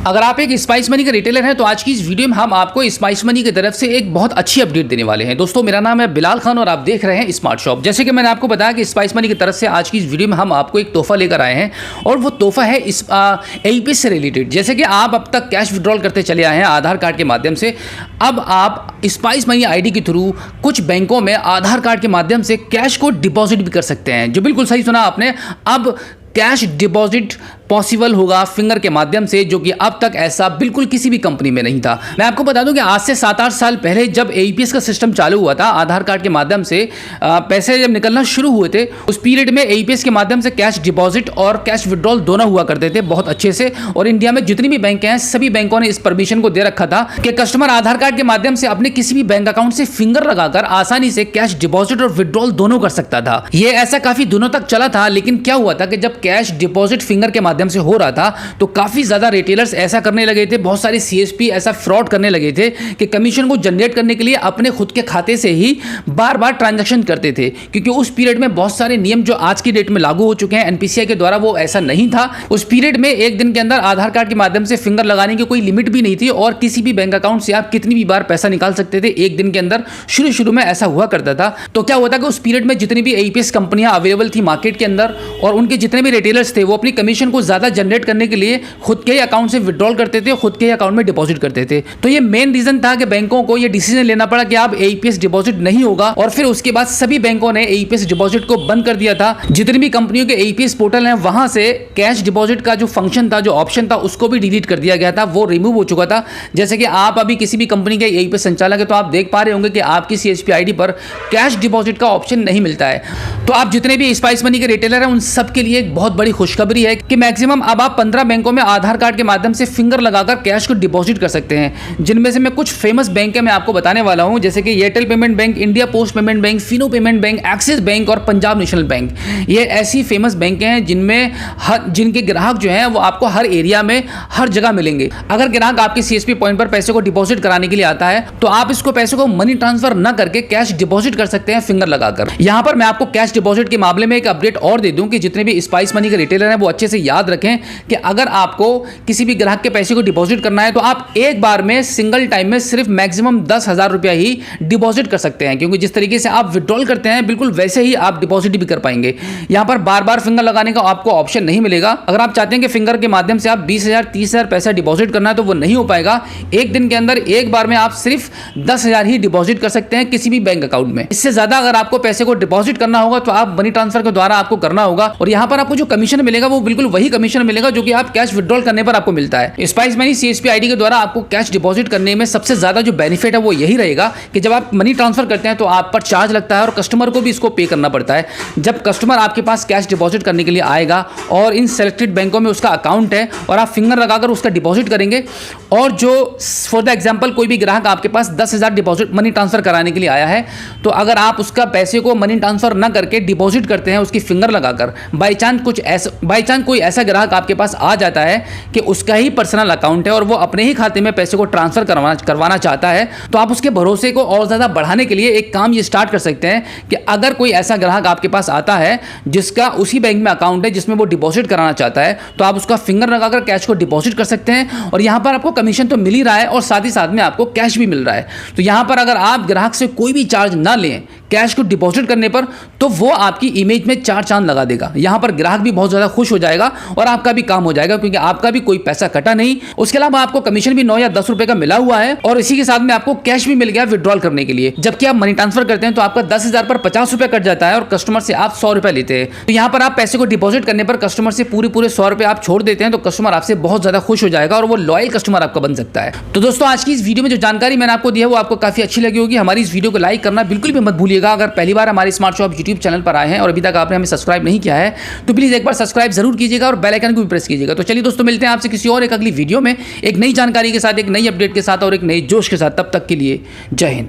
अगर आप एक स्पाइस मनी के रिटेलर हैं तो आज की इस वीडियो में हम आपको स्पाइस मनी की तरफ से एक बहुत अच्छी अपडेट देने वाले हैं। दोस्तों मेरा नाम है बिलाल खान और आप देख रहे हैं स्मार्ट शॉप। जैसे कि मैंने आपको बताया कि स्पाइस मनी की तरफ से आज की इस वीडियो में हम आपको एक तोहफा लेकर आए हैं और वो तोहफा है इस APS से रिलेटेड। जैसे कि आप अब तक कैश विड्रॉल करते चले आए हैं आधार कार्ड के माध्यम से, अब आप स्पाइस मनी ID के थ्रू कुछ बैंकों में आधार कार्ड के माध्यम से कैश को डिपॉजिट भी कर सकते हैं। जो बिल्कुल सही सुना आपने, अब कैश डिपॉजिट पॉसिबल होगा फिंगर के माध्यम से, जो कि अब तक ऐसा बिल्कुल किसी भी कंपनी में नहीं था। मैं आपको बता दूं कि आज से 7-8 साल पहले जब APS का सिस्टम चालू हुआ था, आधार कार्ड के माध्यम से पैसे जब निकलना शुरू हुए थे, उस पीरियड में APS के माध्यम से कैश डिपॉजिट और कैश विड्रॉल दोनों हुआ करते थे बहुत अच्छे से। और इंडिया में जितनी भी बैंक हैं सभी बैंकों ने इस परमिशन को दे रखा था कि कस्टमर आधार कार्ड के माध्यम से अपने किसी भी बैंक अकाउंट से फिंगर लगाकर आसानी से कैश डिपॉजिट और विड्रॉल दोनों कर सकता था। ये ऐसा काफी दिनों तक चला था, लेकिन क्या हुआ था कि जब कैश डिपॉजिट फिंगर के माध्यम से हो रहा था तो काफी ज्यादा रिटेलर्स ऐसा करने लगे थे, बहुत सारे CSP ऐसा फ्रॉड करने लगे थे कि कमीशन को जनरेट करने के लिए अपने खुद के खाते से ही बार बार ट्रांजैक्शन करते थे। क्योंकि उस पीरियड में बहुत सारे नियम जो आज की डेट में लागू हो चुके हैं NPCI के द्वारा, वो ऐसा नहीं था। उस पीरियड में एक दिन के अंदर आधार कार्ड के माध्यम से फिंगर लगाने की कोई लिमिट भी नहीं थी और किसी भी बैंक अकाउंट से आप कितनी भी बार पैसा निकाल सकते थे एक दिन के अंदर। शुरू में ऐसा हुआ करता था। तो क्या होता कि उस पीरियड में जितनी भी APS कंपनियां अवेलेबल थी मार्केट के अंदर और उनके जितने भी रिटेलर्स थे, वो अपनी कमीशन को ज्यादा जनरेट करने के लिए खुद के ही अकाउंट से विड्रॉल करते थे, खुद के ही अकाउंट में डिपॉजिट करते थे। तो ये मेन रीजन था कि बैंकों को ये डिसीजन लेना पड़ा कि अब APS डिपॉजिट नहीं होगा। और फिर उसके बाद सभी बैंकों ने APS डिपॉजिट को बंद कर दिया था। जितनी भी कंपनियों के APS पोर्टल हैं वहां से कैश डिपॉजिट का जो फंक्शन था, जो ऑप्शन था, उसको भी डिलीट कर दिया गया था, वो रिमूव हो चुका था। जैसे कि आप अभी किसी भी कंपनी के APS संचालक है तो आप देख पा रहे होंगे कि आपकी CSP ID पर कैश डिपॉजिट का ऑप्शन नहीं मिलता है। तो आप जितने भी स्पाइस मनी के रिटेलर हैं उन सब के लिए एक बहुत बड़ी खुशखबरी है कि मैक्सिमम अब आप 15 बैंकों में आधार कार्ड के माध्यम से फिंगर लगाकर कैश को डिपॉजिट कर सकते हैं। जिनमें से मैं कुछ फेमस बैंक है मैं आपको बताने वाला हूं, जैसे कि Airtel payment bank, India post payment bank, Fino payment bank, axis bank और पंजाब नेशनल बैंक। ये ऐसी फेमस बैंक हैं जिनके ग्राहक जो हैं वो आपको हर एरिया में हर जगह मिलेंगे। अगर ग्राहक आपके CSP पॉइंट पर पैसे को डिपॉजिट कराने के लिए आता है तो आप इसको पैसे को मनी ट्रांसफर न करके कैश डिपॉजिट कर सकते हैं फिंगर लगाकर। यहां पर मैं आपको कैश डिपॉजिट के मामले में एक अपडेट और दे दूं कि जितने भी स्पाइस मनी के रिटेलर हैं वो अच्छे से याद रखें कि अगर आपको किसी भी ग्राहक के पैसे को डिपॉजिट करना है तो आप एक बार में सिंगल टाइम में सिर्फ मैक्सिमम 10,000 रुपया ही डिपॉजिट कर सकते हैं। क्योंकि जिस तरीके से आप विड्रॉल करते हैं बिल्कुल वैसे ही आप डिपॉजिट भी कर पाएंगे। यहां पर बार बार फिंगर लगाने का आपको ऑप्शन नहीं मिलेगा। अगर आप चाहते हैं कि फिंगर के माध्यम से आप 20,000 30,000 पैसा डिपॉजिट करना है तो वो नहीं हो पाएगा। एक दिन के अंदर एक बार में आप सिर्फ 10,000 ही डिपॉजिट कर सकते हैं किसी भी बैंक अकाउंट में। इससे ज्यादा अगर आपको पैसे को डिपॉजिट करना होगा तो आप मनी ट्रांसफर के द्वारा आपको करना होगा और यहां पर आपको जो कमीशन मिलेगा वो बिल्कुल वही कमीशन मिलेगा जो कि आप कैश विड्रॉल करने पर आपको मिलता है। स्पाइस मनी CSP ID के द्वारा आपको कैश डिपॉजिट करने में सबसे ज्यादा जो बेनिफिट है वो यही रहेगा कि जब आप मनी ट्रांसफर करते हैं तो आप पर चार्ज लगता है और कस्टमर को भी इसको पे करना पड़ता है। जब कस्टमर आपके पास कैश डिपॉजिट करने के लिए आएगा और इन सेलेक्टेड बैंकों में उसका अकाउंट है और आप फिंगर लगाकर उसका डिपॉजिट करेंगे और जो फॉर द एग्जांपल कोई भी ग्राहक आपके पास 10,000 डिपॉजिट मनी ट्रांसफर कराने के लिए आया है, तो अगर आप उसका पैसे को मनी ट्रांसफर न करके डिपॉजिट करते हैं उसकी फिंगर लगाकर, बाई चांस कोई ऐसा ग्राहक आपके पास आ जाता है कि उसका ही पर्सनल अकाउंट है और वो अपने ही खाते में पैसे को ट्रांसफर करवाना चाहता है, तो आप उसके भरोसे को और ज्यादा बढ़ाने के लिए एक काम ये स्टार्ट कर सकते हैं कि अगर कोई ऐसा ग्राहक आपके पास आता है जिसका उसी बैंक में अकाउंट है जिसमें वो डिपॉजिट कराना चाहता है, तो आप उसका फिंगर लगाकर कैश को डिपॉजिट कर सकते हैं और यहां पर आपको कमीशन तो मिल ही रहा है और साथ ही साथ में आपको कैश भी मिल रहा है। तो यहां पर अगर आप ग्राहक से कोई भी चार्ज ना लें कैश को डिपॉजिट करने पर तो वो आपकी इमेज में 4 चांद लगा देगा। यहां पर ग्राहक भी बहुत ज्यादा खुश हो जाएगा और आपका भी काम हो जाएगा क्योंकि आपका भी कोई पैसा कटा नहीं। उसके अलावा आपको कमीशन भी 9 या 10 रुपए का मिला हुआ है और इसी के साथ में आपको कैश भी मिल गया विड्रॉल करने के लिए। जबकि आप मनी ट्रांसफर करते हैं तो आपका 10,000 पर 50 रुपए कट जाता है और कस्टमर से आप 100 रुपए लेते हैं। तो यहां पर आप पैसे को डिपॉजिट करने पर कस्टमर से पूरे 100 रुपए आप छोड़ देते हैं तो कस्टमर आपसे बहुत ज्यादा खुश हो जाएगा और वो लॉयल कस्टमर आपका बन सकता है। तो दोस्तों आज की इस वीडियो में जो जानकारी मैंने आपको दी है वो आपको काफी अच्छी लगी होगी। हमारी इस वीडियो को लाइक करना बिल्कुल भी मत भूलिएगा। अगर पहली बार हमारे स्मार्ट शॉप YouTube चैनल पर आए हैं और अभी तक आपने हमें सब्सक्राइब नहीं किया है तो प्लीज एक बार सब्सक्राइब जरूर कीजिएगा और बेल आइकन को भी प्रेस कीजिएगा। तो चलिए दोस्तों मिलते हैं आपसे किसी और एक अगली वीडियो में एक नई जानकारी के साथ, एक नई अपडेट के साथ और एक नई जोश के साथ। तब तक के लिए जय हिंद।